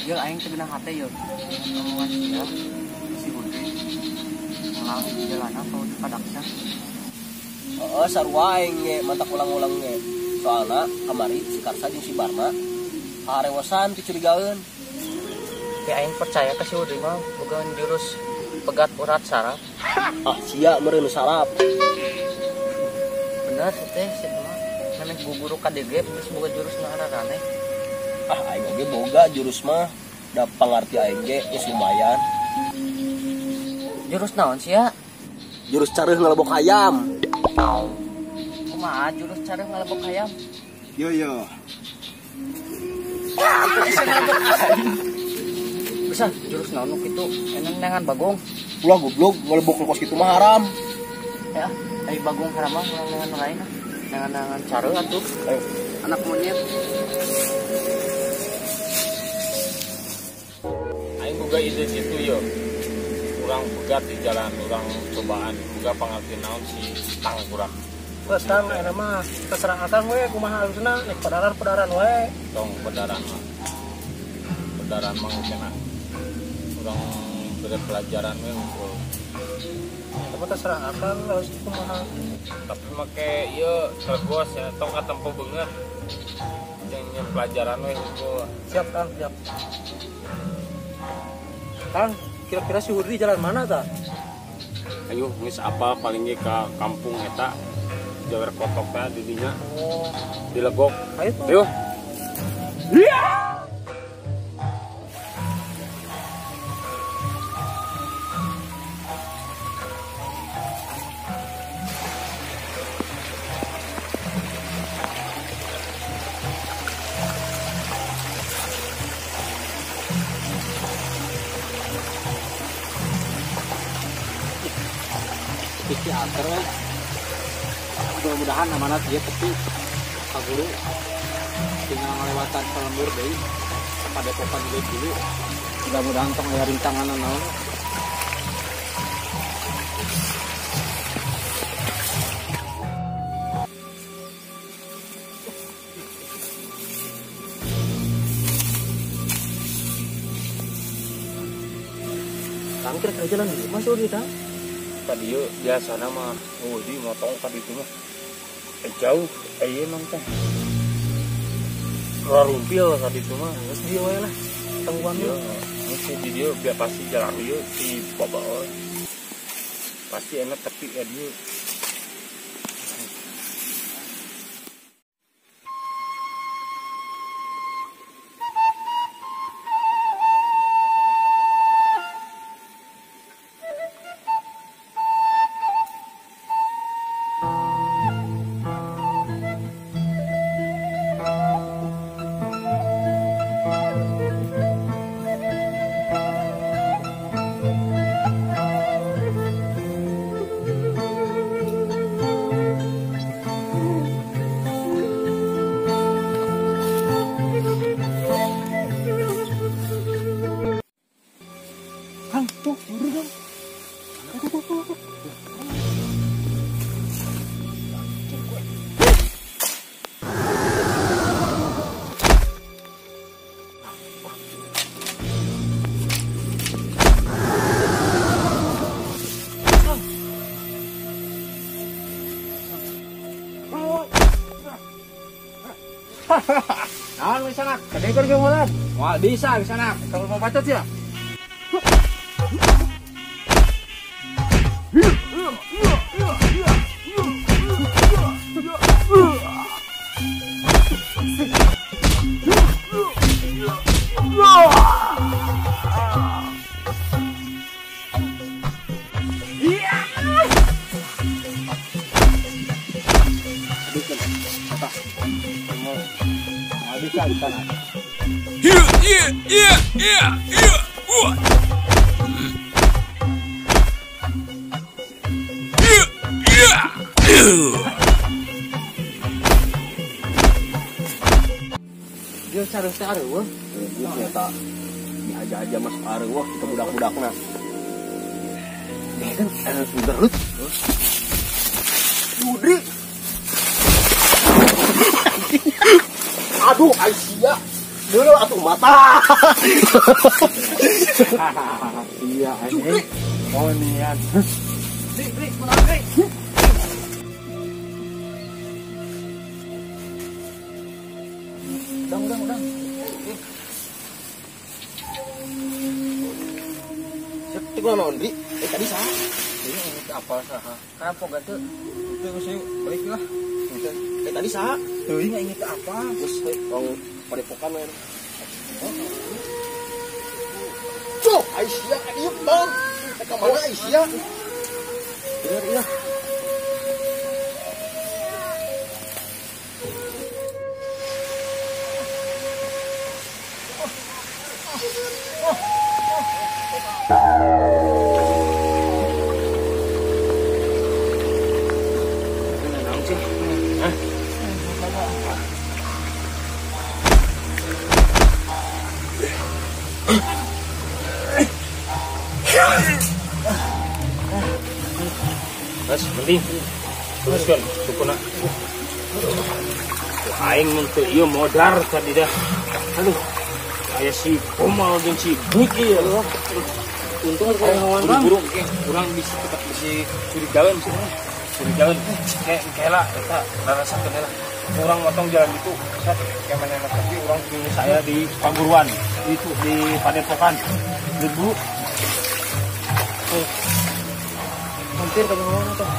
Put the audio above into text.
Ya aing teu geunah hate yeuh. Omongan sia si Hudri. Ulang jalanan kalau di Padaksa. Heeh, sarua aing ge mantak ulang-ulang ge. Soalna kamari si Karsa jeung si Barna harewasan dicurigaeun. Ya aing percaya ka si Hudri mah boga jurus pegat urat saraf. Ah, sia meureun saraf. Bener sih teh si mah. Maneh guguru ka DG geus boga jurus ngaranane. Ah, aing oge boga jurus mah. Da pangarti aing ge geus lumayan. Jurus naon sih ya? Jurus careuh ngalebok ayam. Kumaha jurus cara ngalebok ayam? Yo. Bisa jurus naon kitu? Enang nangan bagong. Ulah goblok ngalebok kos kitu mah haram. Ya, ai bagong haram mah nangan lain. Nangan cara atuh. Anak monyet. Aing boga ide gitu yo. Urang begat di jalan, urang cobaan, boga pangarti naon si tang kurang. Geus tang eta mah terserah akang we kumaha halusna nek padaran we. Tong pedaran mah. Pedaran mah cenah. Urang beda pelajaran we ngumpul. Tapi terserah akang harus kumaha. Tapi make ieu tergos ya tong katempo beungeut. Jeung pelajaran we ngumpul. Siap Kang, siap. Kang, kira-kira si Hudri jalan mana ta? Ayo geus apa paling ge ka kampung eta. Jawer kotok teh di dinya. Oh, Dilegok. ayo tuh. Ayo. Iki ater we. Mudah-mudahan amanat dia tepi ka guru. Tinggal ngelewatan pelembur deui. Padepokan dulu. Mudah-mudahan tong aya rintangan naon. Kang kira-kira jalan dulu Mas Hudri tang. Tadi yuk biasa nama di motong tadi itu mah jauh emang teh rumpil tadi itu mah Geus dieu we lah. Tangguan dia we. mesti di dia biar pasti jalan dia si bawa pasti enak tapi ya dia Kang, tuh Hudri dong. Naon wis sanak? Kadekor ge mulan. Moal bisa wis sanak. Kalau mau bacot ya. Bisa di sana. Dia sareuh-sareuh weh. Ieu eta diaja-aja masuk areuh kita budak-budakna. Dia kan garut. Hudri. Aduh, Aisyah. dulu atuh mata. Iya anjing. Oh niat. Udang. Cek mana Ondri? Tadi sah. Ini apa sah? Kapok gatuh. Itu sih balik lah. Tadi sah. Teuing nggak inget apa. Terus orang padepokan we. Cuk, Aisyah ieu bang. Ka mana Aisyah? Iya. Mas, penting. Teruskan, sukuna. Aing untuk iya modar tadi dah. Aduh, kayak si Komal dan si Buki ya. Untung saya ngawang bang. Buru-buru, kurang bisa curigaan sih. Curigaan, kayak lah, kita rasakan lah. Orang motong jalan itu, kayak mana tapi orang punya saya di Paguruan, itu di Padepokan, dulu. Hampir ke bawah tuh.